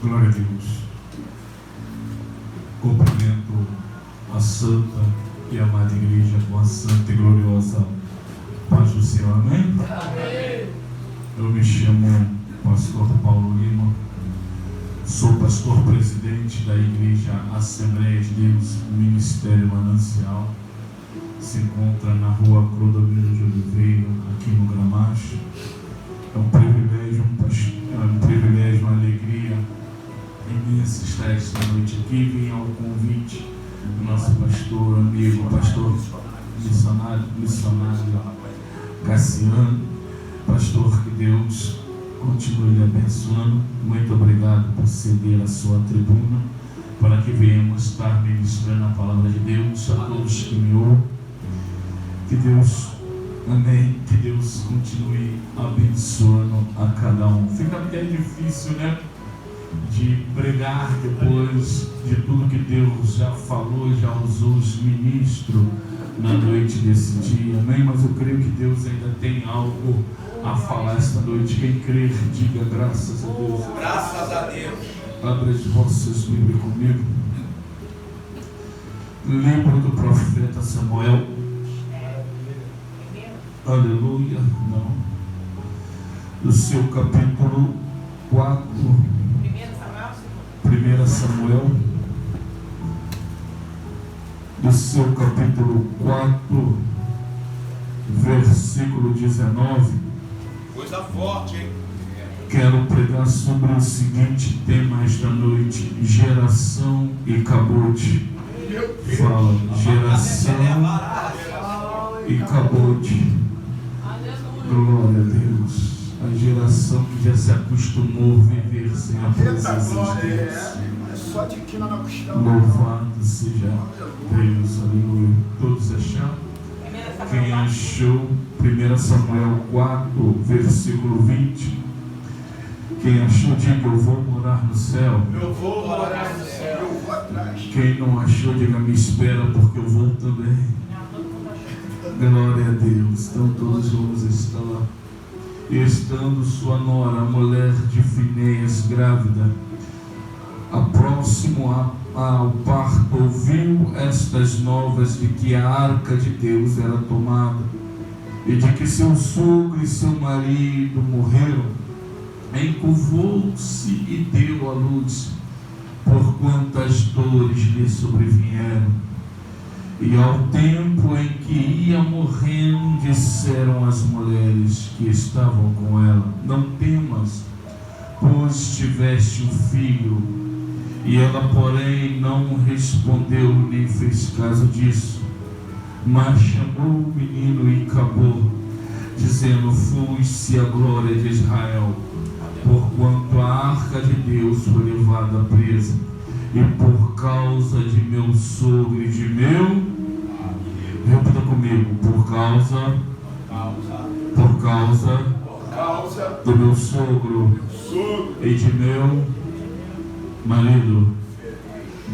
Glória a Deus. Cumprimento a santa e amada igreja com a santa e gloriosa paz do Senhor. Amém? Amém. Eu me chamo Pastor Paulo Lima, sou pastor presidente da Igreja Assembleia de Deus, Ministério Manancial. Se encontra na rua Clodomiro de Oliveira, aqui no Gramacho. É um privilégio, uma alegria imensa estar esta noite aqui. Vim ao convite do nosso pastor, amigo, pastor missionário Cassiano. Pastor, que Deus continue lhe abençoando. Muito obrigado por ceder a sua tribuna para que venhamos estar ministrando a palavra de Deus a todos que me ouvem. Que Deus, amém, que Deus continue abençoando a cada um. Fica até difícil, né, de pregar depois de tudo que Deus já falou, já usou os ministros na noite desse dia, amém? Mas eu creio que Deus ainda tem algo a falar esta noite. Quem crer, diga graças a Deus. Graças a Deus. Abra as vossas Bíblias comigo. Livro do profeta Samuel. Aleluia. Não. Do seu capítulo 4. 1 Samuel. Do seu capítulo 4, versículo 19. Coisa forte, hein? Quero pregar sobre o seguinte tema esta noite: geração e cabote. Fala, geração e cabote. Glória a Deus. A geração que já se acostumou a viver sem a presença de Deus. Louvado seja Deus, aleluia. Todos acharam? Quem achou 1 Samuel 4, versículo 20? Quem achou, diga: eu vou morar no céu. Eu vou morar no céu. Eu vou atrás. Quem não achou, diga: me espera, porque eu vou também. Glória a Deus. Então todos vamos estar lá. Estando sua nora, a mulher de Finéias, grávida, próximo ao parto, ouviu estas novas de que a arca de Deus era tomada e de que seu sogro e seu marido morreram. Encurvou-se e deu à luz, porquanto as dores lhe sobrevieram. E ao tempo em que ia morrendo, disseram as mulheres que estavam com ela: não temas, pois tiveste um filho. E ela, porém, não respondeu nem fez caso disso, mas chamou o menino e acabou, dizendo: fui-se a glória de Israel, porquanto a arca de Deus foi levada presa, e por causa de meu sogro e de meu... Repita comigo: por causa do meu sogro e de meu marido.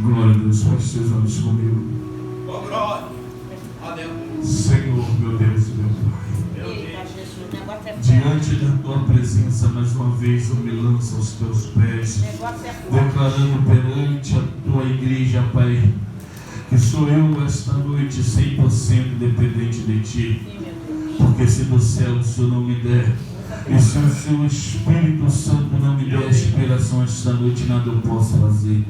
Glória a Deus. Feche seus olhos comigo. Senhor, meu Deus e meu Pai, diante da tua presença, mais uma vez eu me lanço aos teus pés, declarando perante a tua igreja, Pai, que sou eu esta noite 100% dependente de ti, porque se do céu o Senhor não me der, e se o seu Espírito Santo não me der inspiração esta noite, nada eu posso fazer.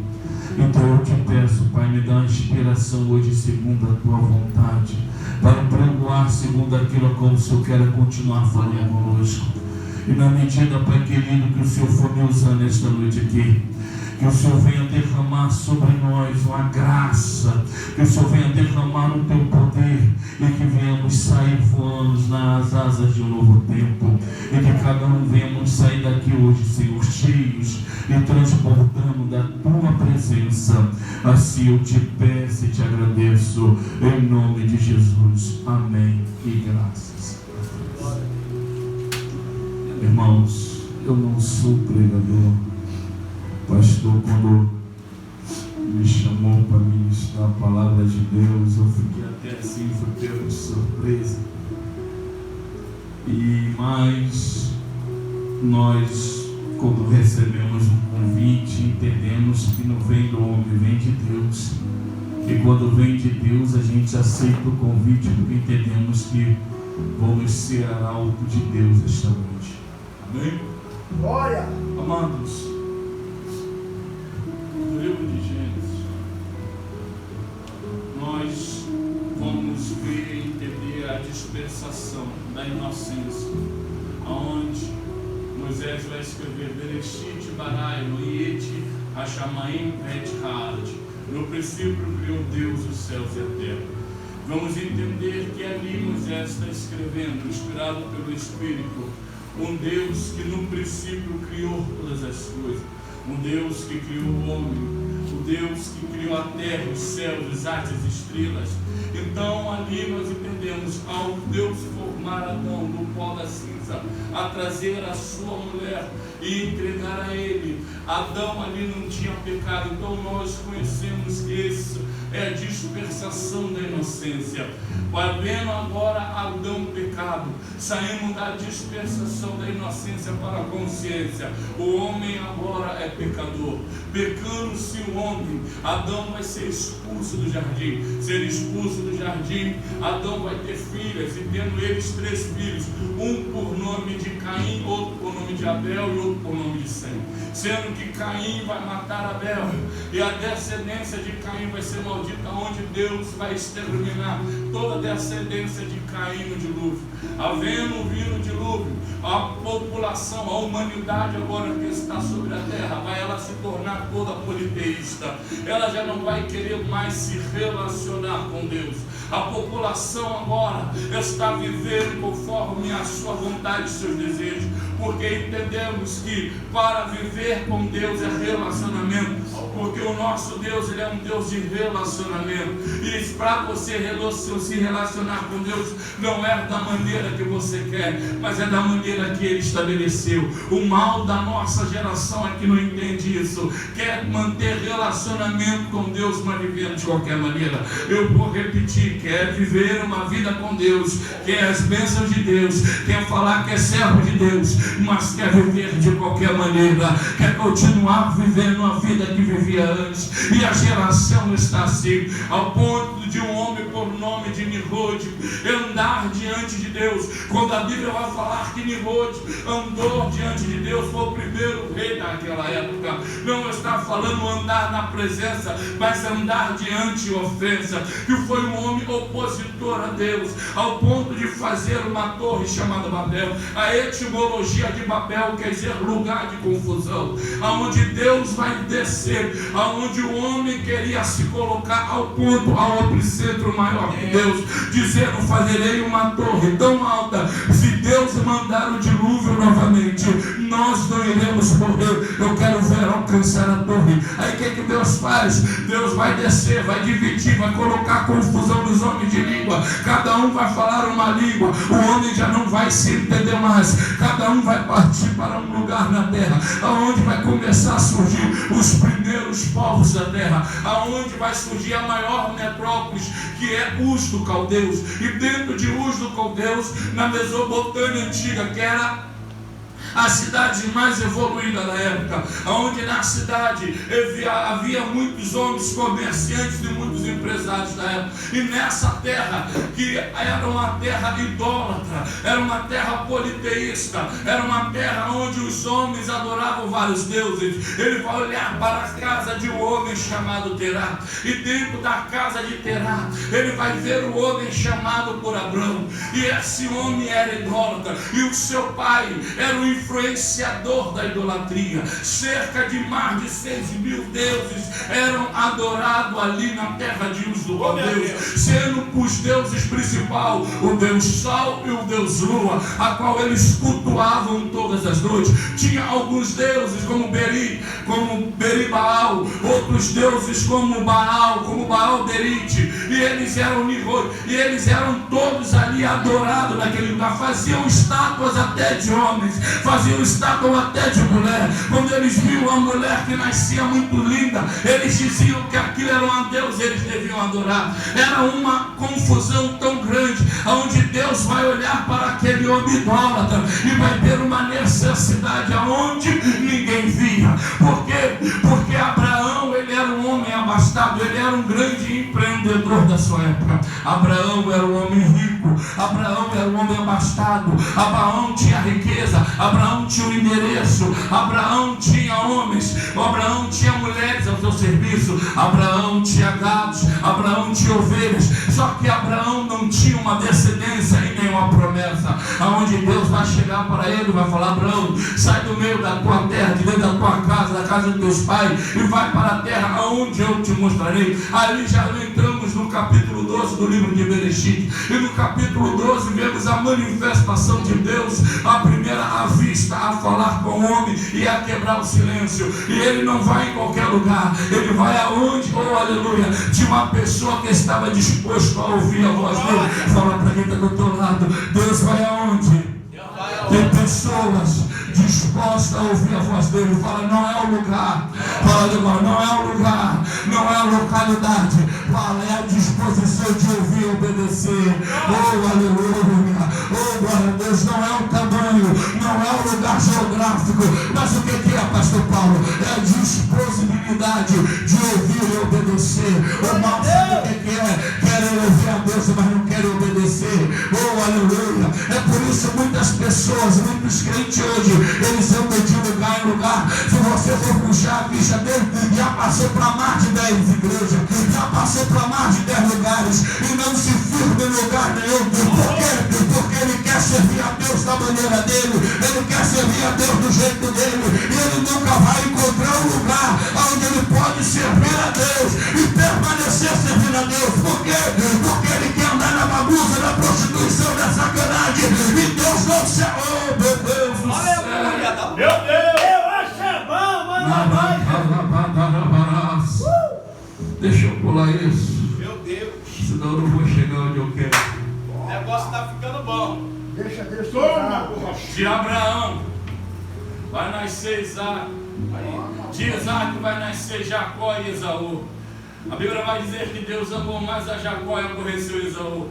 Então eu te peço, Pai, me dá uma inspiração hoje segundo a tua vontade, para pregoar segundo aquilo a como o Senhor quer continuar falando conosco. E na medida, Pai querido, que o Senhor for me usando esta noite aqui, que o Senhor venha derramar sobre nós uma graça, que o Senhor venha derramar o teu poder, e que venhamos sair voando nas asas de um novo tempo, e que cada um venhamos sair daqui hoje, Senhor, cheios e transbordando da tua presença. Assim eu te peço e te agradeço, em nome de Jesus. Amém e graças a Deus. Irmãos, eu não sou pregador. Pastor, quando me chamou para ministrar a palavra de Deus, eu fiquei até assim, fui pego de surpresa. Mas nós quando recebemos um convite, entendemos que não vem do homem, vem de Deus. E quando vem de Deus, a gente aceita o convite, porque entendemos que vamos ser arauto de Deus esta noite. Amém? Glória! Amados, no livro de Gênesis, nós vamos ver e entender a dispensação da inocência, aonde Moisés vai escrever Bereshit bara Elohim Hashamayim et haaretz. No princípio criou Deus os céus e a terra. Vamos entender que ali Moisés está escrevendo, inspirado pelo Espírito, um Deus que no princípio criou todas as coisas, um Deus que criou o homem, o Deus que criou a terra, os céus, as artes, as estrelas. Então ali nós entendemos, ao Deus formar Adão do pó da cinza, a trazer a sua mulher e entregar a ele, Adão ali não tinha pecado. Então nós conhecemos que isso é a dispersação da inocência. Havendo agora Adão pecado, saímos da dispersação da inocência para a consciência. O homem agora é pecador. Pecando-se o homem, Adão vai ser expulso do jardim. Ser expulso do jardim, Adão vai ter filhas, e tendo eles 3 filhos, um por nome de Caim, outro por nome de Abel e outro por nome de Sem. Sendo que Caim vai matar Abel, e a descendência de Caim vai ser maldita, onde Deus vai exterminar toda a descendência de Caim no dilúvio. Havendo vindo o dilúvio, a população, a humanidade agora que está sobre a terra, vai ela se tornar toda politeísta. Ela já não vai querer mais se relacionar com Deus. A população agora está vivendo conforme a sua vontade e seus desejos, porque entendemos que para viver com Deus é relacionamento, porque o nosso Deus, ele é um Deus de relacionamento, e para você se relacionar com Deus não é da maneira que você quer, mas é da maneira que Ele estabeleceu. O mal da nossa geração é que não entende isso, quer manter relacionamento com Deus, mas vivendo de qualquer maneira. Eu vou repetir, quer viver uma vida com Deus, quer as bênçãos de Deus, quer falar que é servo de Deus, mas quer viver de qualquer maneira, quer continuar vivendo a vida que vivia antes. E a geração está assim, ao ponto de um homem por nome de Nimrod andar diante de Deus. Quando a Bíblia vai falar que Nimrod andou diante de Deus, foi o primeiro rei daquela época. Não está falando andar na presença, mas andar diante de ofensa, que foi um homem opositor a Deus, ao ponto de fazer uma torre chamada Babel. A etimologia de Babel quer dizer lugar de confusão, aonde Deus vai descer, aonde o homem queria se colocar ao ponto, ao epicentro maior que Deus, dizendo: fazerei uma torre tão alta, se Deus mandar o dilúvio novamente, nós não iremos morrer. Eu quero ver alcançar a torre. Aí o que Deus faz? Deus vai descer, vai dividir, vai colocar confusão nos homens de língua. Cada um vai falar uma língua, o homem já não vai se entender mais. Cada um vai partir para um lugar na terra, aonde vai começar a surgir os primeiros povos da terra, aonde vai surgir a maior metrópole, que é Uz do Caldeus. E dentro de Uz do Caldeus, na Mesopotâmia antiga, que era a cidade mais evoluída da época, onde na cidade havia muitos homens comerciantes e muitos empresários da época. E nessa terra, que era uma terra idólatra, era uma terra politeísta, era uma terra onde os homens adoravam vários deuses, ele vai olhar para a casa de um homem chamado Terá, e dentro da casa de Terá ele vai ver o homem chamado por Abrão, e esse homem era idólatra, e o seu pai era o influenciador da idolatria. Cerca de mais de 6.000 deuses eram adorados ali na terra de Uz do Caldeus, sendo os deuses principais o Deus Sol e o Deus Lua, a qual eles cultuavam todas as noites. Tinha alguns deuses como Beri Baal, outros deuses como Baal Berite, e eles eram Nimrod, e eles eram todos ali adorados naquele lugar. Faziam estátuas até de homens, faziam estátua até de mulher. Quando eles viam a mulher que nascia muito linda, eles diziam que aquilo era uma deusa, eles deviam adorar. Era uma confusão tão grande, onde Deus vai olhar para aquele homem idólatra e vai ter uma necessidade aonde ninguém imperador da sua época. Abraão era um homem rico, Abraão era um homem abastado, Abraão tinha riqueza, Abraão tinha um endereço, Abraão tinha homens, Abraão tinha mulheres ao seu serviço, Abraão tinha gados, Abraão tinha ovelhas. Só que Abraão não tinha uma descendência e nem uma promessa, aonde Deus vai chegar para ele e vai falar: Abraão, sai do meio da tua terra, de dentro da tua casa, da casa dos teus pais, e vai para a terra aonde eu te mostrarei. Ali já entramos no capítulo 12 do livro de Bereshit, e no capítulo 12 vemos a manifestação de Deus, a primeira à vista, a falar com o homem e a quebrar o silêncio. E ele não vai em qualquer lugar, ele vai aonde, oh aleluia, tinha uma pessoa que estava disposto a ouvir a voz dele. Fala para quem está do teu lado: Deus vai aonde? Tem pessoas dispostas a ouvir a voz dele. Fala: não é o lugar. Fala agora: não é o lugar, não é a localidade. Fala: é a disposição de ouvir e obedecer. Oh aleluia, oh glória a Deus. Não é o tamanho, não é o lugar geográfico, mas o que é, pastor Paulo? É a disponibilidade de ouvir e obedecer. O mal sabe o que é? Querem ouvir a Deus, mas não querem obedecer. Oh aleluia. É por isso muitas pessoas, muitos crentes hoje, eles andam de lugar em lugar. Se você for puxar a ficha dele, já passou para mais de 10 igrejas, já passou para mais de 10 lugares, e não se firma em lugar nenhum. Por quê? Porque ele quer servir a Deus da maneira dele, ele quer servir a Deus do jeito dele, e ele nunca vai encontrar um lugar onde ele pode servir a Deus e permanecer servindo a Deus. Por quê? Porque ele quer andar na bagunça, na prostituição, na sacanagem, e Deus não se... Oh meu Deus do céu! Meu Deus! Eu acho é bom, mas Deixa eu pular isso, Meu Deus! senão eu não vou chegar onde eu quero. O negócio está ficando bom. deixa Deus Toma, tocar. borracha. De Abraão vai nascer Isaac, de Isaac vai nascer Jacó e Esaú. A Bíblia vai dizer que Deus amou mais a Jacó e aborreceu Esaú.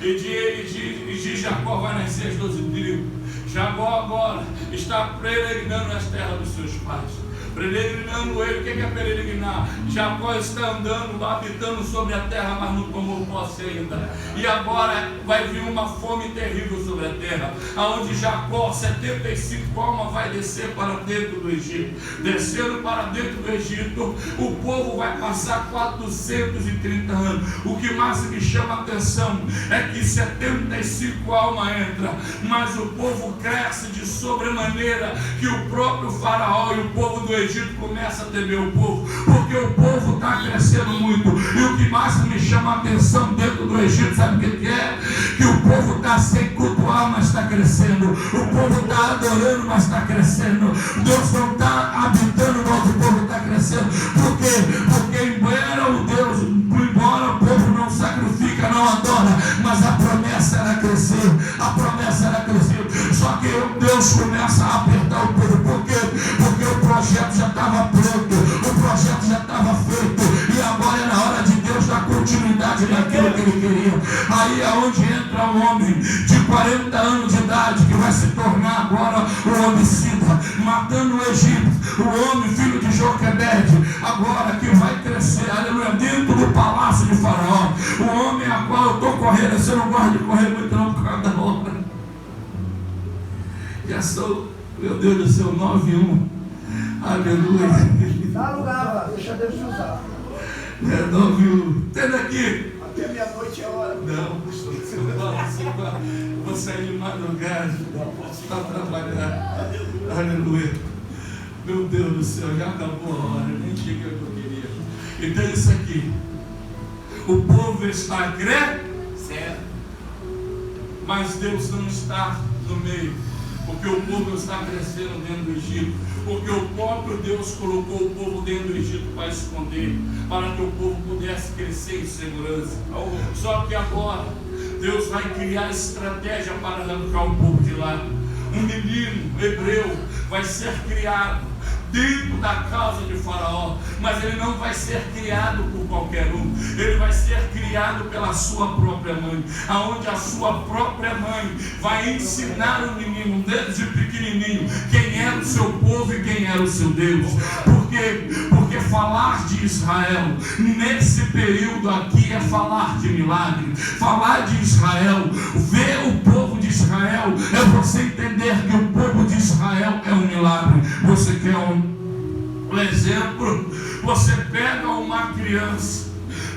E de Jacó vai nascer as 12 tribos. Jacó agora está peregrinando nas terras dos seus pais. Peregrinando ele, o que é peregrinar? Jacó está andando, habitando sobre a terra, mas não tomou posse ainda. E agora vai vir uma fome terrível sobre a terra, aonde Jacó, 75 almas, vai descer para dentro do Egito. Descendo para dentro do Egito, o povo vai passar 430 anos. O que mais me chama a atenção é que 75 almas entram, mas o povo cresce de sobremaneira que o próprio faraó e o povo do Egito começa a temer o povo, porque o povo está crescendo muito. E o que mais me chama a atenção dentro do Egito, sabe o que é? Que o povo está sem cultuar, mas está crescendo. O povo está adorando, mas está crescendo. Deus não está habitando, mas o povo está crescendo. Por quê? Porque embora o povo não sacrifica, não adora, mas a promessa era crescer, a promessa era crescer. Só que Deus começa a apertar o povo. Por quê? Porque o projeto já estava pronto, o projeto já estava feito, e agora era hora de Deus dar continuidade naquilo que ele queria. Aí é onde entra um homem de 40 anos de idade, que vai se tornar agora um homicida, matando o Egito, o homem filho de Joquebede, agora que vai crescer, aleluia, dentro do palácio de Faraó. O homem a qual eu estou correndo, você não gosta de correr muito não por causa da hora. Já sou, meu Deus do céu, 9-1. Aleluia. Dá lugar, deixa Deus te usar. É 9-1. Tem daqui. Até meia-noite é hora. Não, você vai. Vou sair de madrugada. Para trabalhar. Aleluia. Meu Deus do céu, já acabou a hora. Nem cheguei o que eu queria. Então isso aqui. O povo está crescendo, mas Deus não está no meio. Porque o povo está crescendo dentro do Egito. Porque o próprio Deus colocou o povo dentro do Egito para esconder, para que o povo pudesse crescer em segurança. Só que agora Deus vai criar estratégia para arrancar o povo de lá. Um menino hebreu vai ser criado dentro da casa de Faraó, mas ele não vai ser criado por qualquer um, ele vai ser criado pela sua própria mãe, aonde a sua própria mãe vai ensinar o menino desde pequenininho quem era o seu povo e quem era o seu Deus. Por quê? Porque falar de Israel nesse período aqui é falar de milagre. Falar de Israel, ver o povo de Israel, é você entender que o povo de Israel é um milagre. Você quer um exemplo? Você pega uma criança,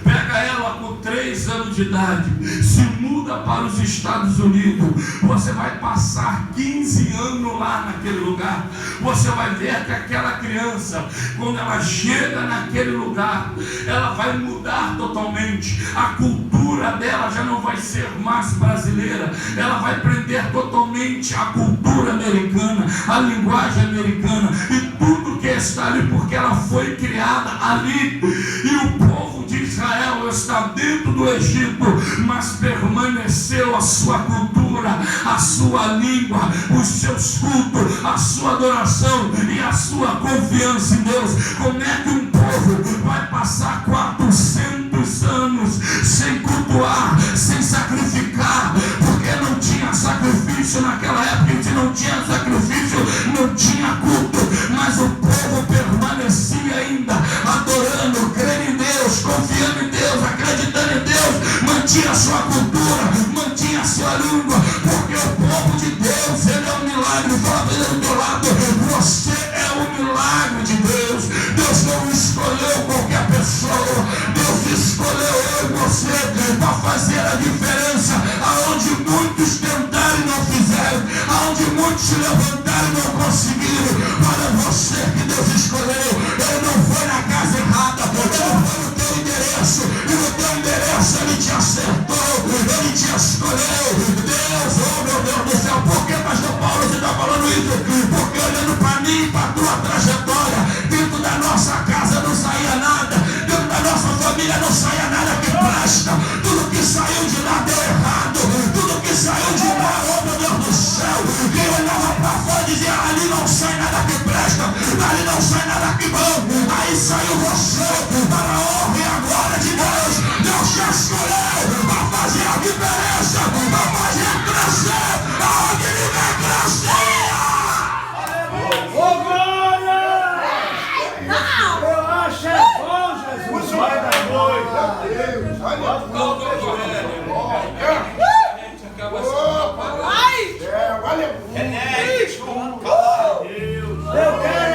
pega ela com 3 anos de idade, se muda para os Estados Unidos, você vai passar 15 anos lá naquele lugar. Você vai ver que aquela criança, quando ela chega naquele lugar, ela vai mudar totalmente. A cultura dela já não vai ser mais brasileira, ela vai aprender totalmente a cultura americana, a linguagem americana e tudo que está ali, porque ela foi criada ali. E o povo de Israel está dentro do Egito, mas permaneceu a sua cultura, a sua língua, os seus cultos, a sua adoração e a sua confiança em Deus. Como é que um povo vai passar 400 anos sem cultuar, sem sacrificar? Porque não tinha sacrifício naquela época. Se não tinha sacrifício, não tinha culto, mas o povo permanecia ainda adorando, crendo em Deus, confiando em Deus, acreditando em Deus, mantinha a sua cultura, mantinha a sua língua, porque o povo de Deus, ele é um milagre. Fala para ele do teu lado, você é um milagre de Deus. Deus não escolheu qualquer pessoa, Deus escolheu eu e você para fazer a diferença. Aonde muitos tentaram e não fizeram, aonde muitos se levantaram e não conseguiram, para você que Deus escolheu. Ele não foi na casa errada, ele não foi no teu endereço, e no teu endereço ele te acertou, ele te escolheu. Deus, oh meu Deus do céu, por que pastor Paulo você está falando isso? Porque olhando para mim e para a tua trajetória, dentro da nossa casa não saía nada, dentro da nossa família não saía nada que presta. Tudo que saiu de lá deu errado, tudo que saiu de lá, oh meu Deus do céu, quem olhava para fora dizia, ali não sai nada que presta, ali não sai nada que bom. Aí saiu você para a honra e a glória de Deus. Deus te escolheu para fazer a diferença, para fazer crescer aonde ele vai crescer. Ô, glória! Eu acho bom, Jesus. Vai dar noite. Eu quero.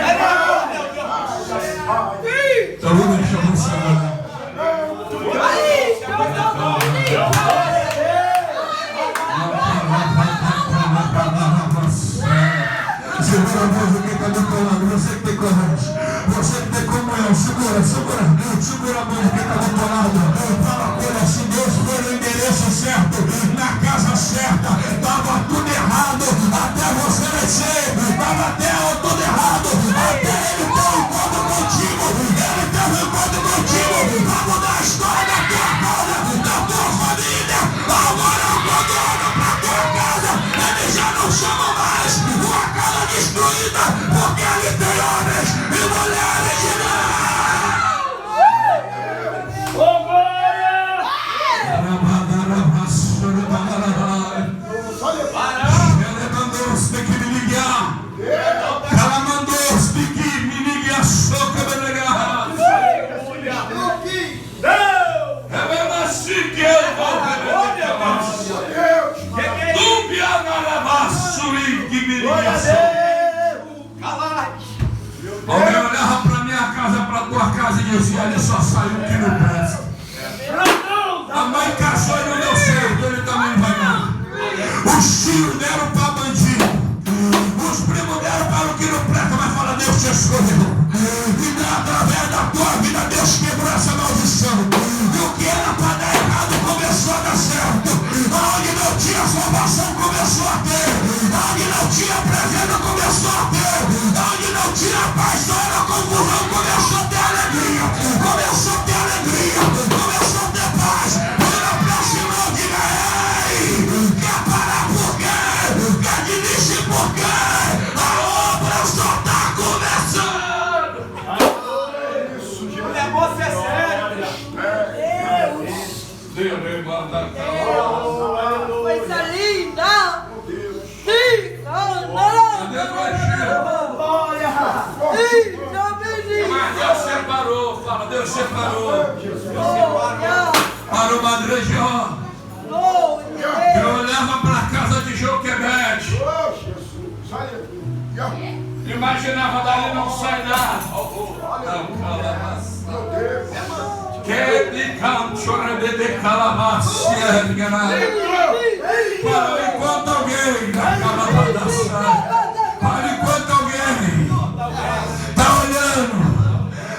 Então vamos deixar funcionar. Segura a voz, quem está do teu lado, você que tem coragem, você que tem comunhão, segura a voz, quem está do teu lado, fala com ele assim, Deus foi no endereço certo, na casa certa, estava tudo errado, até você nascer, estava até tudo errado, até ele ter um encontro contigo, ele teve um encontro contigo, para mudar a história da tua casa, da tua família. Agora quando olha para a tua casa, ele já não chama mais uma casa destruída, porque ali tem homens e mulheres de Deus. Ô, glória! Ela mandou-se tem que me ligar. Ela mandou-se tem que me ligar. Só que me ligar. Ela é assim que eu vou alguém olhava para minha casa, para tua casa e dizia, ele só saiu que não presta. A mãe casou e não deu certo, ele também vai dar. Os tios deram para bandido, os primos deram para o que não presta, mas fala, Deus te escolheu. E através da tua vida, Deus quebrou essa maldição. E o que era para dar errado começou a dar certo. Aonde não tinha salvação começou a ter. Aonde não tinha presença começou a ter. Aonde não tinha paz, não era confusão, começou a ter alegria. Começou a ter alegria, começou a ter paz. Olha para cima, diga, ei, quer parar por quê? fala, Deus separou. Para uma região. Que o leva para a casa de Joquebede. Imaginava dali não sai nada. Que me canchora de calabácia. Para enquanto alguém na calabácia. Para enquanto alguém está olhando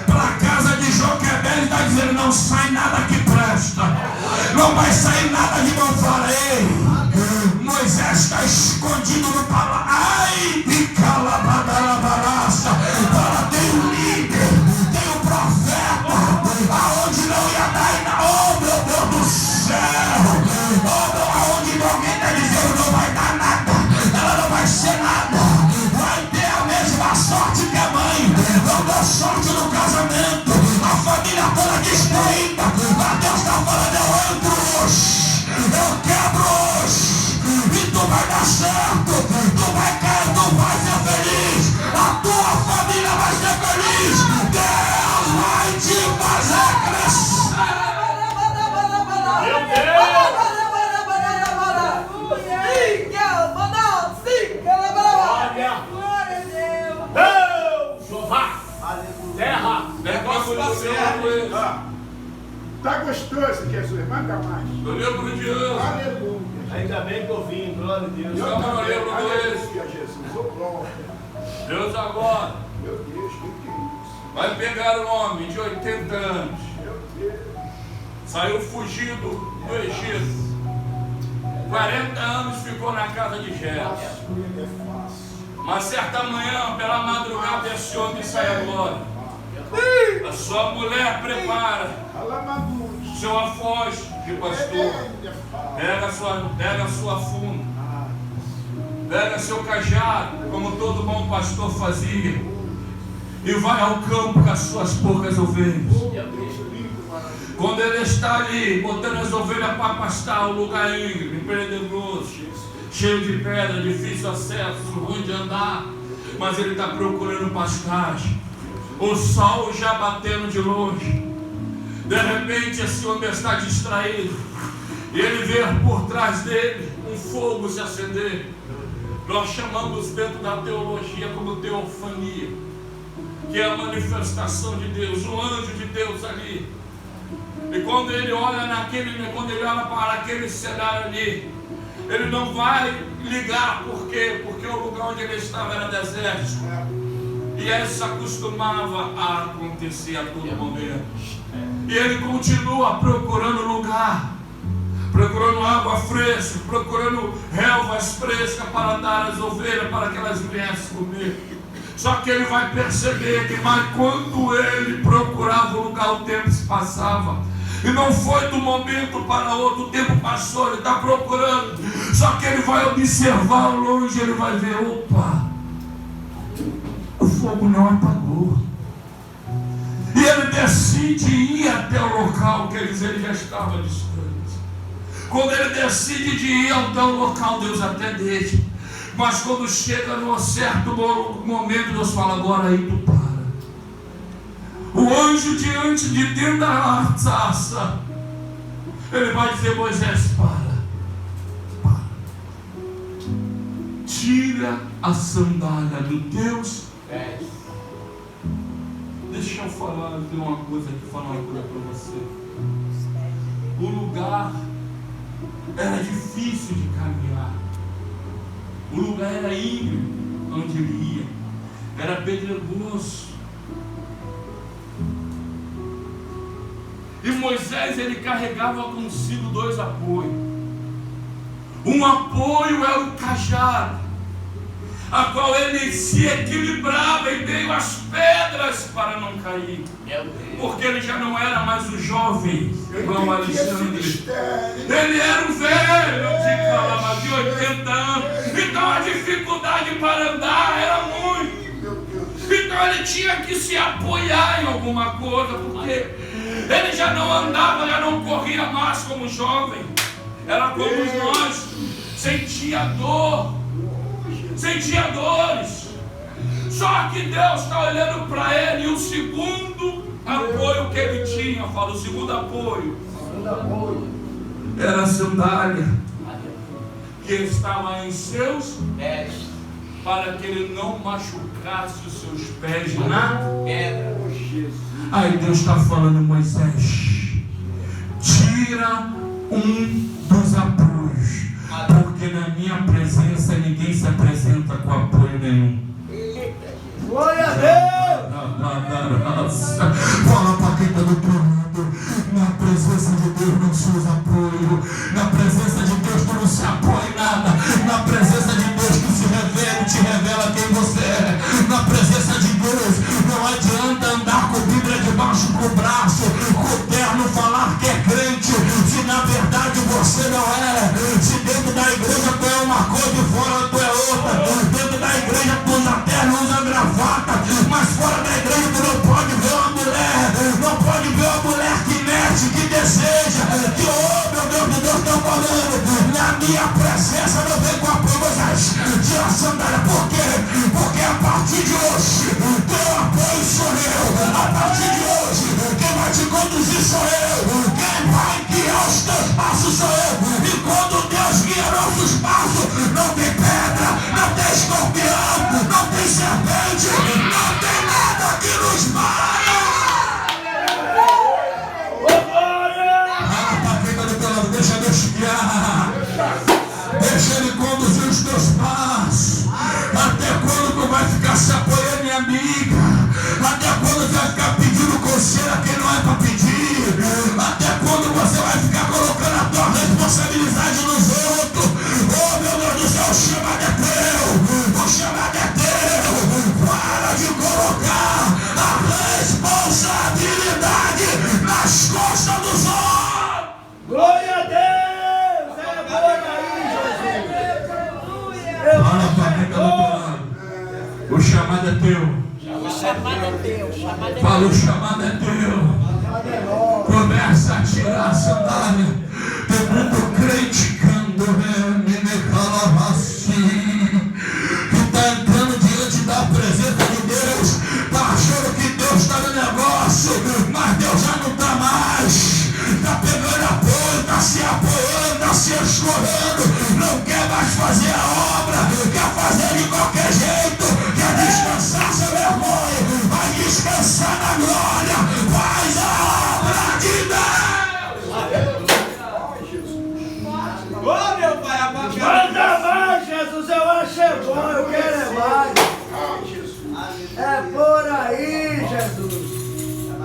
para a casa de Joquebede e está dizendo: não sai nada que presta, não vai sair nada de bom fora. Ei, Moisés está escondido no palácio. Ai, de calabadarabarasta. Para tem um líder, tem um profeta, aonde não ia dar, oh meu Deus do céu, oh, aonde alguém está dizendo não vai dar nada, ela não vai ser nada, vai ter a mesma sorte que a mãe, não deu sorte no casamento, a família toda destruída, mas Deus está falando: eu entro, eu quebro, e tu vai dar certo, tu vai cair, tu vai ser feliz, a tua família vai ser feliz, Deus vai te fazer crescer. Meu Deus! Deus! Jeová! Terra! Negócio da terra! Tá gostoso, Jesus, manda mais. Eu lembro de Deus. Aleluia. Ainda bem que eu vim, glória a Deus. Eu não lembro desse. Jesus, ô glória. Deus agora Meu Deus, que é isso? vai pegar um homem de 80 anos. Meu Deus. Saiu fugido do Egito. 40 anos ficou na casa de Jesse. Ele é fácil. Mas certa manhã, pela madrugada, esse homem sai agora. A sua mulher prepara Alamaduz. seu alfoz de pastor. Pega a sua funda. Pega seu cajado, como todo bom pastor fazia. E vai ao campo com as suas poucas ovelhas. Quando ele está ali, botando as ovelhas para pastar, o lugar íngreme, pedregoso, cheio de pedra, difícil acesso, ruim de andar, mas ele está procurando pastagem. O sol já batendo de longe. De repente esse homem está distraído, e ele vê por trás dele um fogo se acender. Nós chamamos dentro da teologia como teofania, que é a manifestação de Deus, o anjo de Deus ali. E quando ele olha para aquele cenário ali, ele não vai ligar. Por quê? Porque o lugar onde ele estava era deserto. E isso acostumava a acontecer a todo momento. E ele continua procurando lugar, procurando água fresca, procurando relvas frescas para dar às ovelhas, para que elas viessem comer. Só que ele vai perceber que, mas quando ele procurava o lugar, o tempo se passava. E não foi do momento para outro, o tempo passou, ele está procurando. Só que ele vai observar ao longe, ele vai ver: opa, o fogo não apagou. E ele decide ir até o local, quer dizer, ele já estava distante. Quando ele decide de ir até o local, Deus até deixa. Mas quando chega num certo momento, Deus fala: agora aí tu para. O anjo diante de dentro da sarça, ele vai dizer: Moisés, para. Tira a sandália dos teus pés. Deixa eu falar uma coisa para você. O lugar era difícil de caminhar. O lugar era íngreme onde ele ia. Era pedregoso. E Moisés, ele carregava consigo dois apoios. Um apoio é o cajado, a qual ele se equilibrava em meio às pedras para não cair. Porque ele já não era mais o jovem, igual Alexandre. Ele era um velho de 80 anos. Então a dificuldade para andar era muito. Então ele tinha que se apoiar em alguma coisa, porque ele já não andava, já não corria mais como jovem. Era como nós, sentia dor, sentia dores. Só que Deus está olhando para ele, e o segundo Apoio que ele tinha, fala, o segundo apoio. Segundo apoio. Era a sandália que estava em seus pés, para que ele não machucasse os seus pés na pedra. Oh, Jesus. Aí Deus está falando, Moisés, tira um dos apoios, porque na minha presença ninguém se apresenta com apoio nenhum. Glória a Deus. Fala para quem está do outro lado. Na presença de Deus não se usa apoio. Na presença de Deus tu não se apoia em nada. Na presença de Deus tu se revela e te revela quem você é. Na presença de Deus não adianta andar com a Bíblia debaixo do braço, com o terno falar que é crente, se na verdade você não é. Se dentro da igreja tu é uma coisa e fora tu é outra. Dentro da igreja tu usa terno, usa gravata, mas fora da igreja tu não pode ver uma mulher, não pode ver uma mulher que mexe, que deseja, que meu Deus de Deus está falando. Na minha presença não vem com a Moisés, tira a sandália. Por quê? Porque a partir de hoje teu apoio sou eu. A partir de hoje quem vai te conduzir sou eu. Quem vai guiar os teus passos sou eu. E quando Deus guia nossos passos, não tem pedra, não tem escorpião, não tem serpente, não tem nada que nos para. Deixa Deus te guiar. Deixa Ele conduzir os teus passos. Até quando tu vai ficar se apoiando em amiga? Até quando tu vai ficar pedindo conselho a quem não é para pedir? Até quando você vai ficar colocando a tua responsabilidade nos outros? Oh meu Deus do céu, o chamado é teu. O chamado é teu. Para de colocar a responsabilidade nas costas dos outros. Glória a Deus! É bom aí, Jesus! Fala para quem está do outro lado. O chamado é teu. O chamado é teu. Fala, o chamado é teu. Começa a tirar a sandália. Tem muito crente que está entrando diante da presença de Deus, está achando que Deus está no negócio, mas Deus já não está mais. Está pegando apoio, está se apoiando, está se escorrendo, não quer mais fazer a obra, quer fazer de qualquer jeito, quer descansar sem vergonha, vai descansar na glória, faz a obra de Deus. Ô meu pai, manda mais, Jesus, eu acho é bom, eu quero é mais. É por aí, Jesus.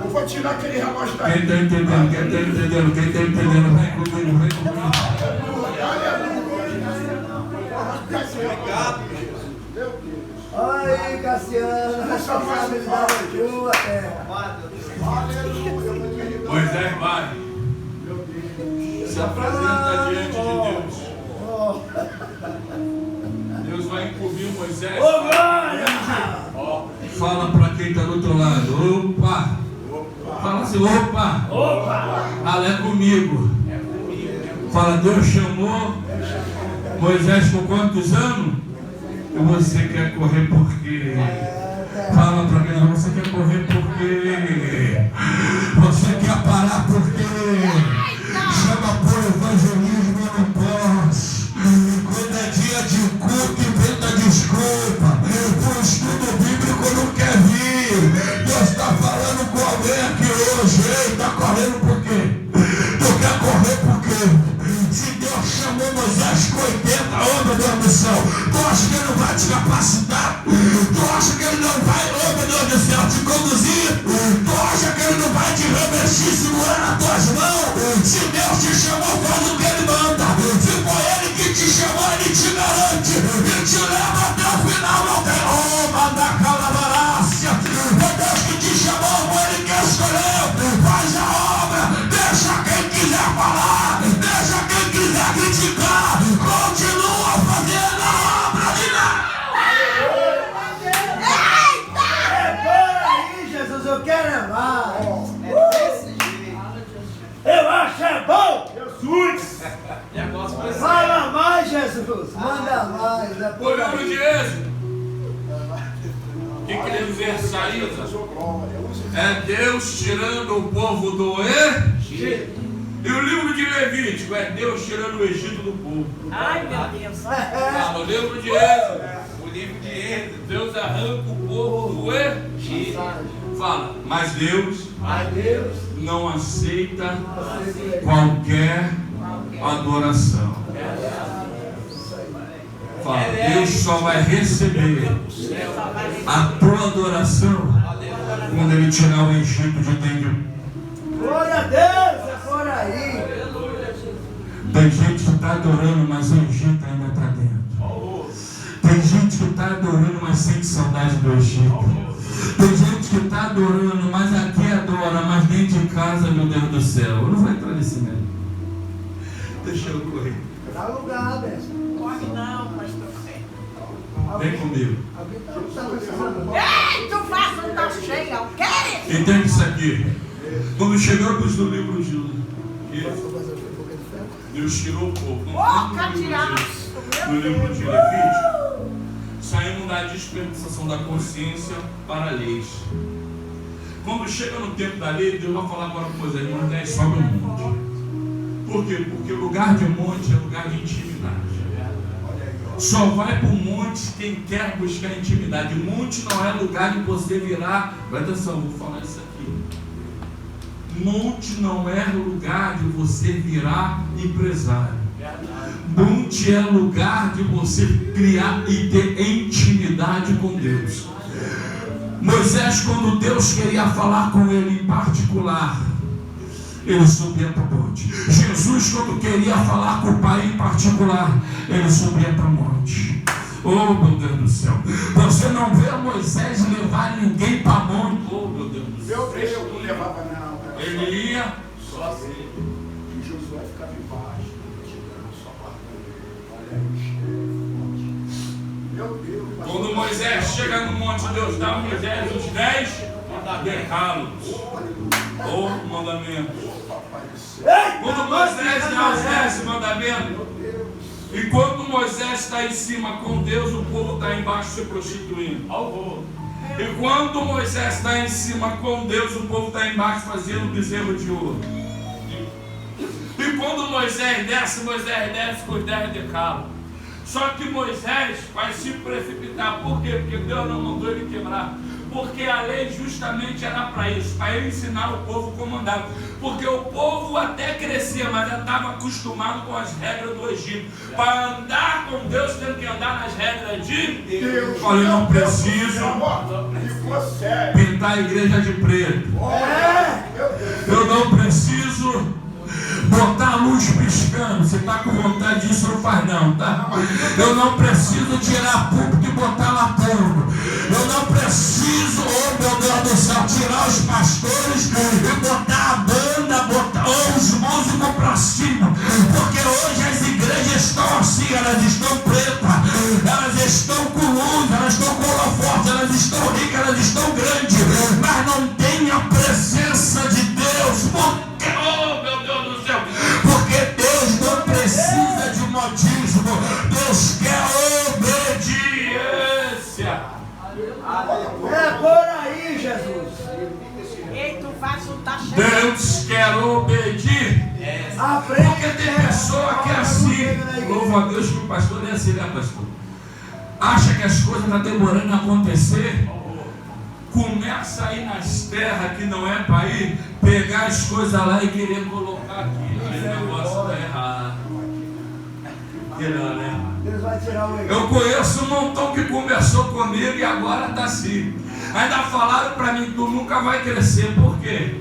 Eu vou tirar aquele relógio daí. Quem está entendendo, quem está entendendo, quem está entendendo, vem comigo, vem comigo. Obrigado, Jesus. Meu Deus. Aí, Cassiano, responsabilidade é tua, terra. Aleluia. Moisés vai, se apresenta diante de Deus. Deus vai incumbir Moisés. Ô, glória! Fala para quem está do outro lado. Opa! Fala assim, opa! Opa! Fala, é comigo. Fala, Deus chamou Moisés com quantos anos? E você quer correr por quê? Fala para mim, você quer correr por quê? Você quer parar por quê? Chama por evangelismo, eu não posso. Quando é dia de culto, inventa desculpa. O estudo bíblico não quer vir. Deus está falando com alguém aqui hoje. Ei, está correndo por quê? Tu quer correr por quê? Se Deus chamou Moisés com 80 anos de missão, tu acha que ele não vai te capacitar? Tu acha que ele não vai, oh meu Deus do céu, te conduzir? Tu acha que ele não vai te revestir, segurar nas tuas mãos? Se Deus te chamou, faz o que ele manda. Se foi ele que te chamou, ele te garante e te leva até o final. Não tem manda calavarácia. Foi Deus que te chamou, foi ele que escolheu. Faz a obra, deixa quem quiser falar, deixa quem quiser criticar, continua fazendo a obra de Deus. É por aí, Jesus, que ele universaliza? É Deus tirando o povo do Egito. E o livro de Levítico é Deus tirando o Egito do povo. Ai, meu Deus. Fala, o livro de Êxodo. O livro de Êxodo. Deus arranca o povo do Egito. Fala, mas Deus não aceita qualquer adoração. Fala, Deus só vai receber a tua adoração quando Ele tirar o Egito de dentro. Glória a Deus, é por aí. Tem gente que está adorando, mas o Egito ainda está dentro. Tem gente que está adorando, mas sente saudade do Egito. Tem gente que está adorando, mas aqui adora, mas dentro de casa, meu Deus do céu. Eu não vou entrar nesse meio. Deixa eu correr. Dá lugar, Bessa. Corre não, pastor Fé. Vem comigo. Alguém está precisando. Ei, tu faz um tá cheio, o quê? Entende isso aqui? Quando chegamos no livro de Deus tirou o povo. No livro de Levítico, saímos da dispensação da consciência para leis. Quando chega no tempo da lei, Deus vai falar agora com Moisés, Moisés, sobe o monte. Por quê? Porque lugar de monte é lugar de intimidade. Só vai para o monte quem quer buscar intimidade. Monte não é lugar de você virar. Presta atenção, vou falar isso aqui. Monte não é lugar de você virar empresário. Monte é lugar de você criar e ter intimidade com Deus. Moisés, quando Deus queria falar com ele em particular, ele subia para o monte. Jesus, quando queria falar com o Pai em particular, ele subia para o monte. Oh, meu Deus do céu. Você não vê Moisés levar ninguém para o monte. Oh, meu Deus do céu. Eu não levava não. Ele ia sozinho. E Josué ficava embaixo, só para meu Deus. Quando Moisés chega no monte, Deus dá a Moisés os 10 decálogos. Ou mandamentos. Quando Moisés dá os 10 mandamentos, enquanto Moisés está em cima com Deus, o povo está embaixo se prostituindo. E quando Moisés está em cima com Deus, o povo está embaixo fazendo bezerro de ouro. E quando Moisés desce com os 10 decálogos. Só que Moisés vai se precipitar. Por quê? Porque Deus não mandou ele quebrar. Porque a lei justamente era para isso, para ele ensinar o povo como andar. Porque o povo até crescia, mas já estava acostumado com as regras do Egito. Para andar com Deus tem que andar nas regras de Deus. Falei, não preciso pintar a igreja de preto. Eu não preciso botar a luz piscando. Você está com vontade disso, não faz não, tá? Eu não preciso tirar púlpito e botar lá púlpito. Eu não preciso, oh meu Deus do céu, tirar os pastores e botar a banda, botar os músicos para cima. Porque hoje as igrejas estão assim, elas estão pretas, elas estão com luz, elas estão com holofote, elas estão ricas, elas estão grandes, mas não tem a presença de Deus. Porque, oh meu Deus do céu, porque Deus não precisa de modismo, Deus quer obediência. É por aí, Jesus. Ei, tu faz um tá cheio. Deus quer obedir. Porque tem pessoa que é assim. Louvo a Deus que o pastor é assim, né, pastor? Acha que as coisas estão demorando a acontecer. Começa a ir nas terras que não é para ir, pegar as coisas lá e querer colocar aqui. O negócio está errado. Né? Deus vai tirar o Eu conheço um montão que conversou comigo e agora está assim. Ainda falaram para mim, tu nunca vai crescer. Por quê?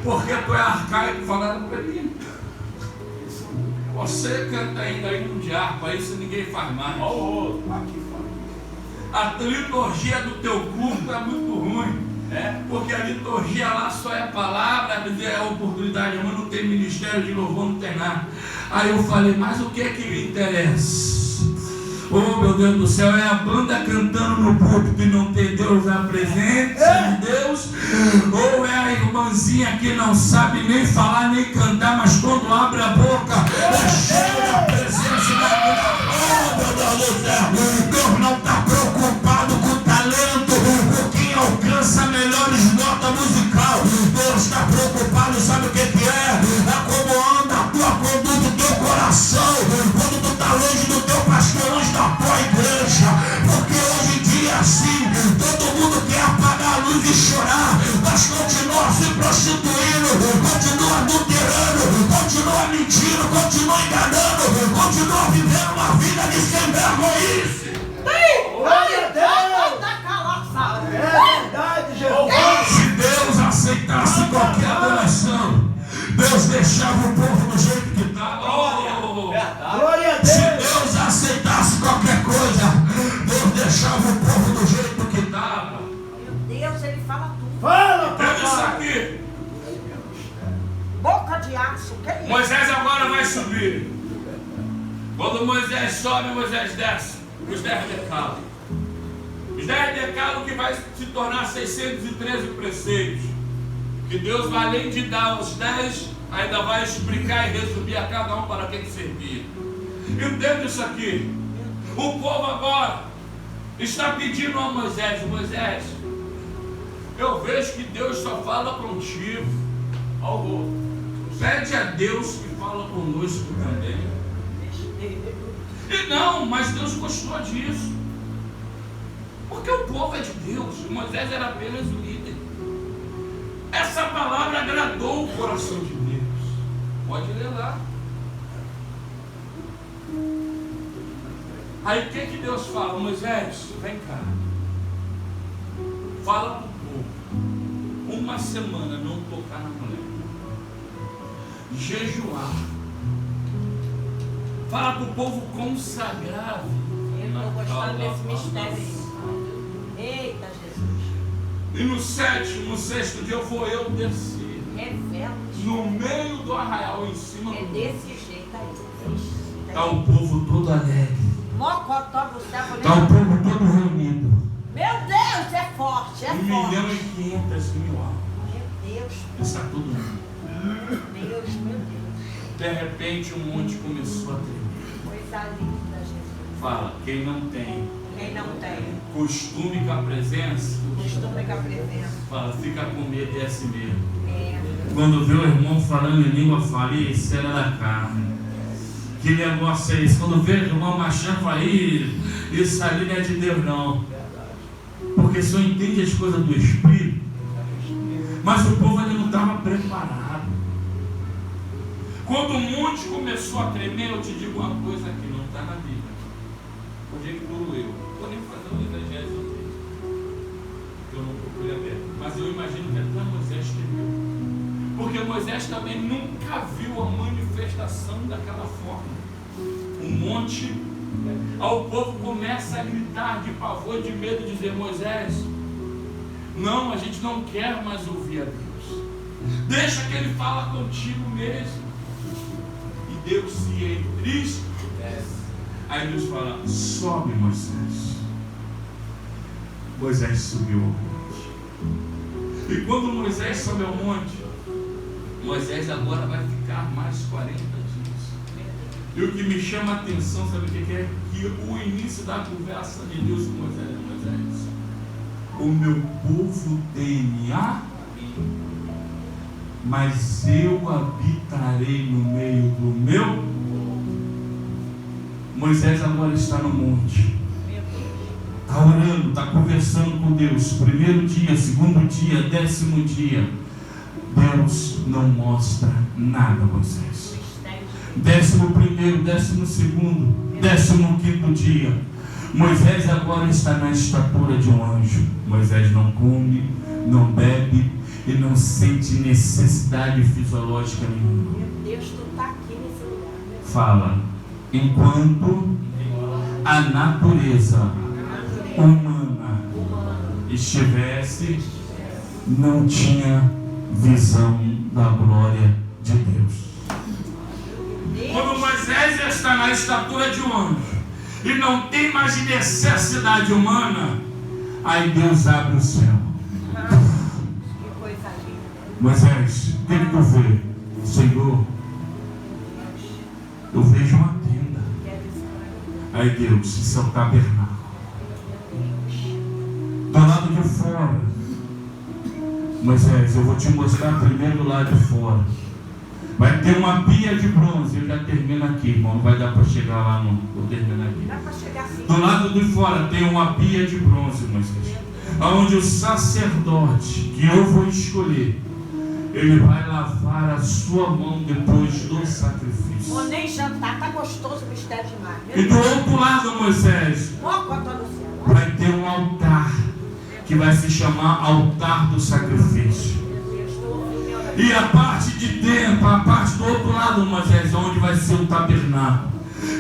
Porque tu é arcaico. Falaram para mim. Você canta ainda aí de harpa, isso ninguém faz mais. A liturgia do teu culto é muito ruim. Porque a liturgia lá só é palavra, é a oportunidade, mas não tem ministério de louvor, não tem nada. Aí eu falei, mas o que é que me interessa? Oh meu Deus do céu, é a banda cantando no púlpito e não ter Deus na presença de Deus? Ou é a irmãzinha que não sabe nem falar nem cantar, mas quando abre a boca é cheia da presença da Deus? Oh meu Deus do céu, Deus não está preocupado com o talento. mentindo, continua enganando, continua vivendo uma vida de sem vergonhice. Glória a Deus. É verdade, Jesus. Se Deus aceitasse qualquer adoração, Deus deixava o povo do jeito que estava. Glória a Se Deus. Deus aceitasse qualquer coisa, Deus deixava o povo do jeito que estava. Meu Deus, ele fala tudo. Fala, Pega isso papai. aqui. Boca de aço, que é isso? Moisés agora vai subir. Quando Moisés sobe, Moisés desce. Os 10 decálogos. Os 10 decálogos que vai se tornar 613 preceitos. Que Deus vai, além de dar os 10, ainda vai explicar e resumir a cada um para que servia. Entende isso aqui? O povo agora está pedindo a Moisés: Moisés, eu vejo que Deus só fala contigo. Pede a Deus que fala conosco também. E não, mas Deus gostou disso. Porque o povo é de Deus. Moisés era apenas o líder. Essa palavra agradou o coração de Deus. Pode ler lá. Aí o que Deus fala? Moisés, vem cá. Fala para o povo. Uma semana não tocar na mulher. Jejuar. Fala para o povo consagrar. Eu estou gostando desse mistério aí. Eita, Jesus. E no sétimo, no sexto dia eu descer. Revela. No meio do arraial, em cima É do desse jeito aí. está o povo todo alegre. Mocotó do céu. Está o povo todo reunido. Meu Deus, é forte, é 1,5 forte. milhão almas. Meu Deus, Está todo mundo. meu Deus. De repente o monte começou a tremer. Coisa linda, Jesus. Fala, quem não tem Quem não tem costume com a presença, costume com a presença. fala, fica com medo e é assim mesmo. É. Quando vê o irmão falando em língua, fala, isso era da carne. Que negócio é esse? Quando vê o irmão machando, fala, isso ali não é de Deus não. Porque só entende as coisas do Espírito. Mas o povo ainda não estava preparado. Quando o monte começou a tremer, eu te digo uma coisa que não está na Bíblia. Conjecturo eu. Vou nem fazer um exegese no texto, que eu não procurei aberto. Mas eu imagino que até Moisés tremeu. Porque Moisés também nunca viu a manifestação daquela forma. Um monte, ao povo começa a gritar de pavor, de medo, dizer: Moisés, não, a gente não quer mais ouvir a Deus. Deixa que ele fala contigo mesmo. E Deus se entristece. Aí Deus fala: sobe, Moisés. Moisés subiu ao monte. E quando Moisés sobe ao monte, Moisés agora vai ficar mais 40 dias. E o que me chama a atenção, sabe o que é? Que o início da conversa de Deus com Moisés é: Moisés, o meu povo tem-me, mas eu habitarei no meio do meu. Moisés agora está no monte. Está orando, está conversando com Deus. Primeiro dia, segundo dia, 10º dia. Deus não mostra nada a Moisés. 11º, 12º, 15º dia. Moisés agora está na estatura de um anjo. Moisés não come, não bebe e não sente necessidade fisiológica nenhuma. Meu Deus, tu está aqui nesse lugar. Fala, enquanto a natureza humana estivesse, não tinha visão da glória de Deus. Quando Moisés está na estatura de um anjo e não tem mais necessidade humana, aí Deus abre o céu. Que coisa linda. Moisés, o que tu vê? Senhor, eu vejo uma tenda. Aí Deus, isso é o tabernáculo. Do lado de fora, Moisés, eu vou te mostrar primeiro do lado de fora. Vai ter uma pia de bronze. Eu já termino aqui, irmão. Não vai dar para chegar lá, não. Vou terminar aqui. Dá para chegar assim. Do lado de fora tem uma pia de bronze, Moisés, onde o sacerdote que eu vou escolher, Ele vai lavar a sua mão depois do sacrifício. Vou nem jantar, tá gostoso o mistério demais. E do outro lado, Moisés, vai ter um altar que vai se chamar altar do sacrifício. E a parte de dentro, a parte do outro lado, Moisés, onde vai ser o tabernáculo.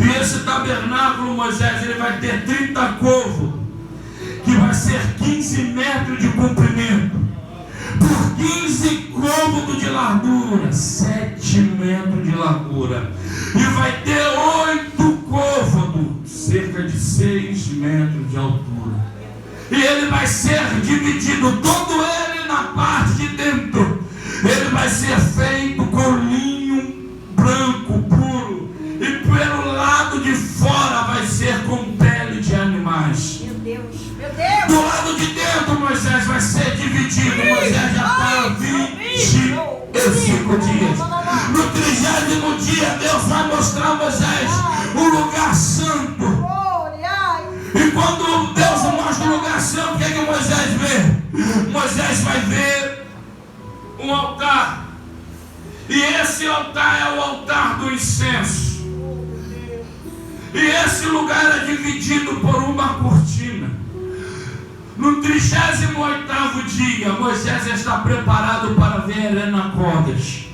E esse tabernáculo, Moisés, ele vai ter 30 côvados, que vai ser 15 metros de comprimento, por 15 côvados de largura, 7 metros de largura. E vai ter 8 côvados, cerca de 6 metros de altura. E ele vai ser dividido, todo ele na parte de dentro. Ele vai ser feito com linho branco, puro. E pelo lado de fora vai ser com pele de animais. Meu Deus, meu Deus. Do lado de dentro, Moisés, vai ser dividido. Moisés já está 25 dias. No 30º dia, Deus vai mostrar a Moisés o lugar santo. E quando Deus mostra o lugar santo, o que é que Moisés vê? Moisés vai ver um altar. E esse altar é o altar do incenso. E esse lugar é dividido por uma cortina. No 38º dia, Moisés está preparado para ver Arena Kodesh,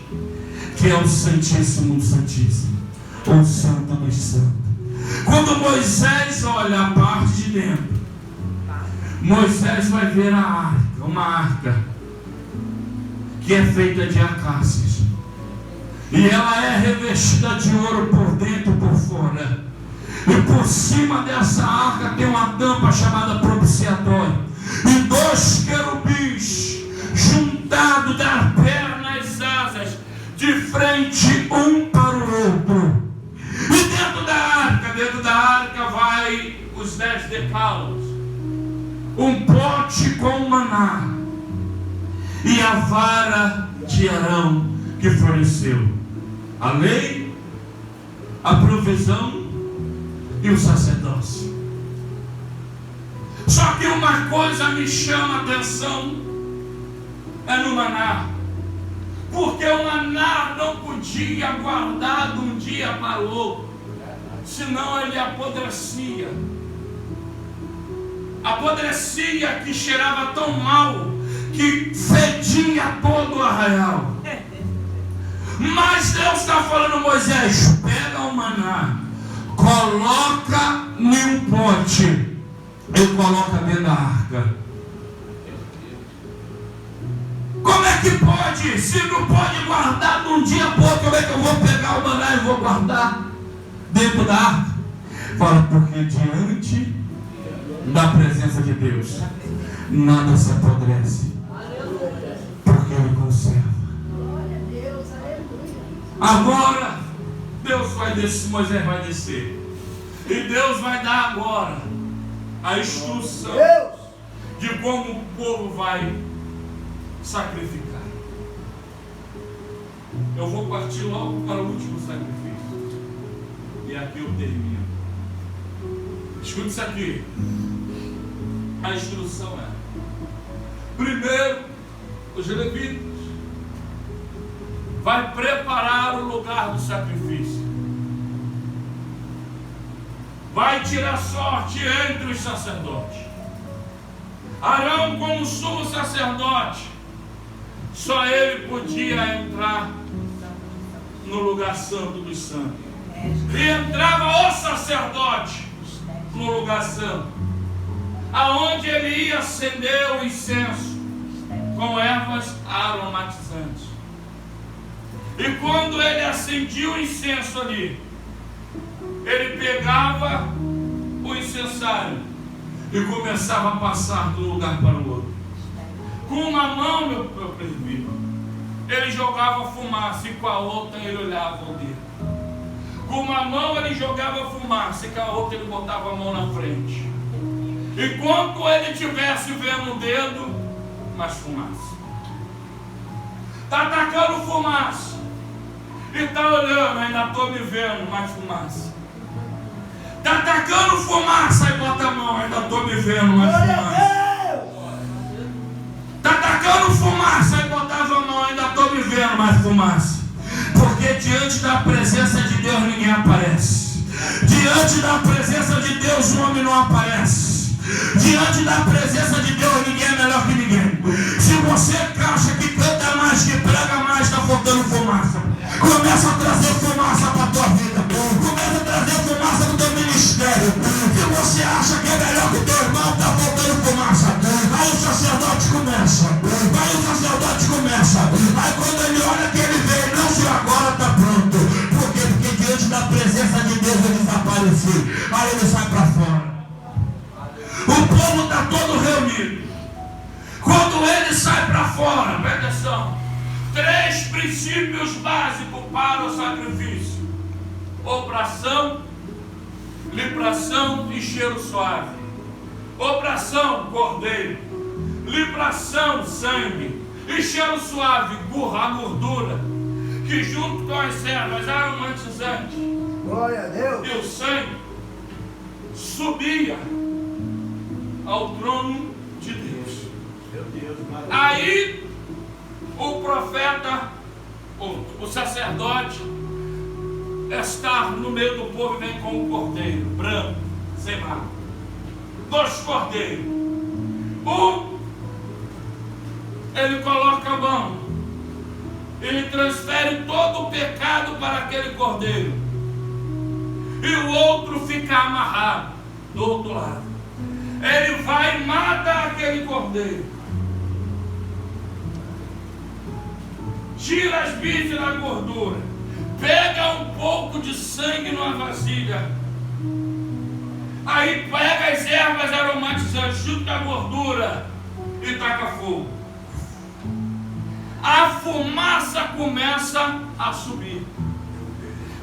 que é o Santíssimo do Santíssimo, ou Santo dos Santos. Quando Moisés olha a parte de dentro, Moisés vai ver a arca, uma arca que é feita de acácias, e ela é revestida de ouro por dentro e por fora. E por cima dessa arca tem uma tampa chamada propiciatório, e 2 querubins juntados das pernas asas, de frente um para o outro. E dentro da arca vai os 10 decálogos, um pote com maná e a vara de Arão que floresceu, a lei, a provisão e o sacerdócio. Só que uma coisa me chama a atenção, é no maná, porque o maná não podia guardar de um dia para o outro, senão ele apodrecia, que cheirava tão mal que fedia todo o arraial. Mas Deus está falando, Moisés, pega o maná, coloca em um pote e coloca dentro da arca. Como é que pode? Se não pode guardar de um dia para outro, como é que eu vou pegar o maná e vou guardar dentro da arca? Fala, porque diante da presença de Deus nada se apodrece, porque Ele conserva. Agora Deus vai descer, Moisés vai descer, e Deus vai dar agora a instrução de como o povo vai sacrificar. Eu vou partir logo para o último sacrifício, e aqui eu termino. Escute isso aqui. A instrução é: primeiro, os levitas vai preparar o lugar do sacrifício, vai tirar sorte entre os sacerdotes. Arão, como sumo sacerdote, só ele podia entrar no lugar santo dos santos, e entrava o sacerdote no lugar santo, aonde ele ia acender o incenso com ervas aromatizantes. E quando ele acendia o incenso ali, ele pegava o incensário e começava a passar de um lugar para o outro. Com uma mão, meu presbítero, ele jogava fumaça, e com a outra ele olhava o dedo. Com uma mão ele jogava fumaça, e com a outra ele botava a mão na frente. Enquanto ele estivesse vendo o dedo, mais fumaça. Está atacando fumaça, e está olhando, ainda estou me vendo, mais fumaça. Está atacando fumaça, e bota a mão, ainda estou me vendo, mais fumaça. Está atacando fumaça, e botava a mão, ainda estou me mais fumaça. Porque diante da presença de Deus ninguém aparece. Diante da presença de Deus o homem não aparece. Diante da presença de Deus ninguém é melhor que ninguém. Se você acha que canta mais, que prega mais, está faltando fumaça. Começa a trazer fumaça para a tua vida. Começa a trazer fumaça para o teu ministério. Se você acha que é melhor que o teu irmão, está faltando fumaça. Aí o sacerdote começa. Aí quando ele olha que ele veio, não, se agora está pronto. Por quê? Porque diante da presença de Deus ele desapareceu. Aí ele sai para fora. O povo está todo reunido. Quando ele sai para fora, presta atenção, 3 princípios básicos para o sacrifício: obração, libração e cheiro suave. Obração, cordeiro. Libração, sangue. E cheiro suave, a gordura, que junto com as ervas aromatizantes, Glória a Deus. e o sangue subia ao trono de Deus. Aí o profeta, o sacerdote, está no meio do povo e vem com um cordeiro branco, sem marca. 2 cordeiros. Ele coloca a mão, ele transfere todo o pecado para aquele cordeiro, e o outro fica amarrado do outro lado. Ele vai e mata aquele cordeiro, tira as bifes da gordura, pega um pouco de sangue numa vasilha, aí pega as ervas aromatizantes, chuta a gordura e taca fogo. A fumaça começa a subir.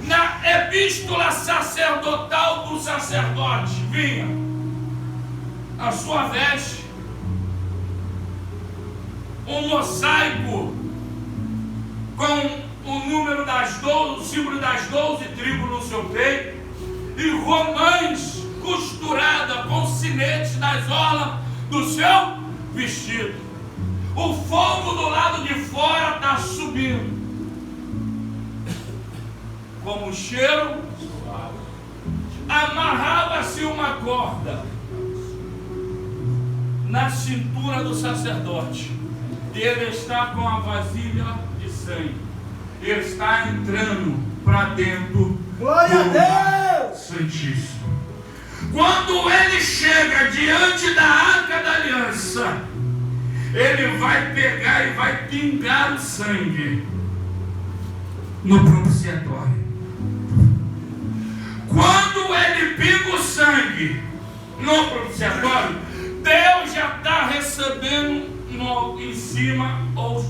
Na epístola sacerdotal do sacerdote vinha a sua veste, um mosaico com o número das 12, o símbolo das 12 tribos no seu peito, e romãs costurada com sinetes nas orlas do seu vestido. O fogo do lado de fora está subindo, como um cheiro. Amarrava-se uma corda na cintura do sacerdote, e ele está com a vasilha de sangue. Ele está entrando para dentro Glória a do Deus. Santíssimo. Quando ele chega diante da Arca da Aliança, ele vai pegar e vai pingar o sangue no propiciatório. Quando ele pinga o sangue no propiciatório, Deus já está recebendo em cima o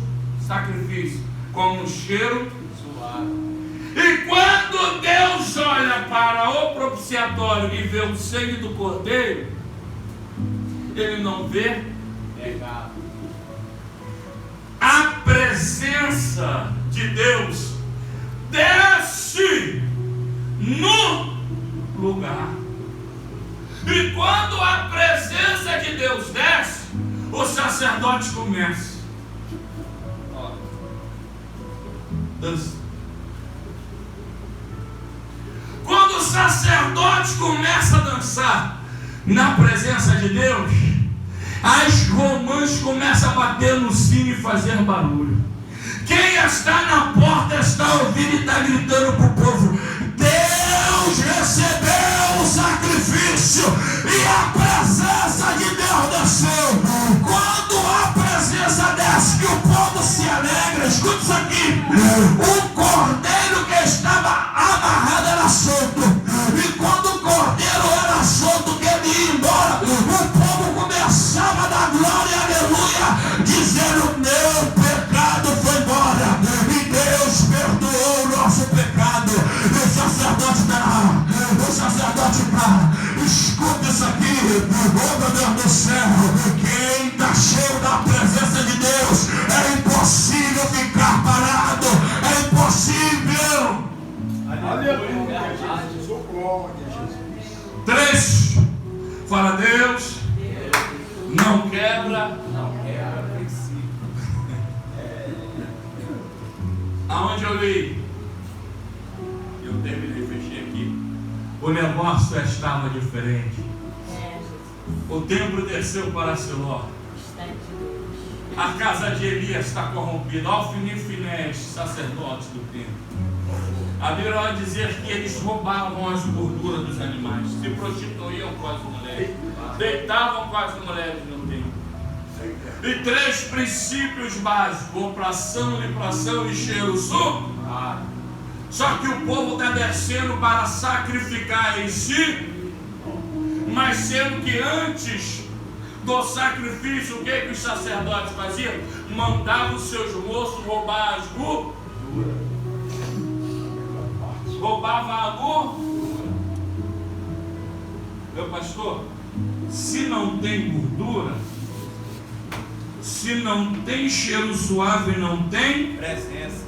sacrifício como um cheiro suave. E quando Deus olha para o propiciatório e vê o sangue do cordeiro, ele não vê pecado. A presença de Deus desce no lugar. E quando a presença de Deus desce, o sacerdote começa. Dança. Quando o sacerdote começa a dançar na presença de Deus, as romãs começam a bater no sino e fazer barulho. Quem está na porta está ouvindo e está gritando para o povo: Deus recebeu o sacrifício e a presença de Deus desceu. Quando a presença desce, que o povo se alegra. Escuta isso aqui: o cordeiro que estava amarrado era solto, e quando o cordeiro era solto, que ele ia embora, o povo começava a dar glória, aleluia, dizendo: meu pecado foi embora e Deus perdoou o nosso pecado. O sacerdote está, escuta isso aqui, oh meu Deus do céu, quem está cheio da presença de Deus, é impossível ficar parado, é impossível. Aleluia, Jesus, glória a Jesus. 3, fala: Deus não quebra princípio. Aonde eu li, eu terminei, fechei aqui, o negócio estava diferente. O templo desceu para Siló. A casa de Elias está corrompida. Ofni e Finés, sacerdotes do templo. A Bíblia vai dizer que eles roubavam as gorduras dos animais, se prostituíam com as mulheres, deitavam com as mulheres no templo. E 3 princípios básicos: opressão, lipração e cheiro sujo. Só que o povo está descendo para sacrificar em si, mas sendo que antes do sacrifício, o que os sacerdotes faziam? Mandavam os seus moços roubar as gorduras. Roubava a gordura. Meu pastor, se não tem gordura, se não tem cheiro suave, não tem presença.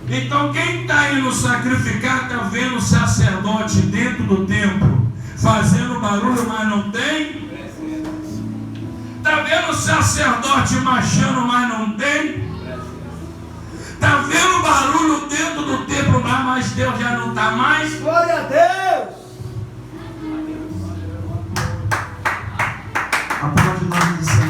Então quem está indo sacrificar está vendo o sacerdote dentro do templo fazendo barulho, mas não tem Presença. Está vendo o sacerdote marchando, mas não tem. Está vendo barulho dentro do templo, mas Deus já não está mais. Glória a Deus! Aplaude o nome do Senhor.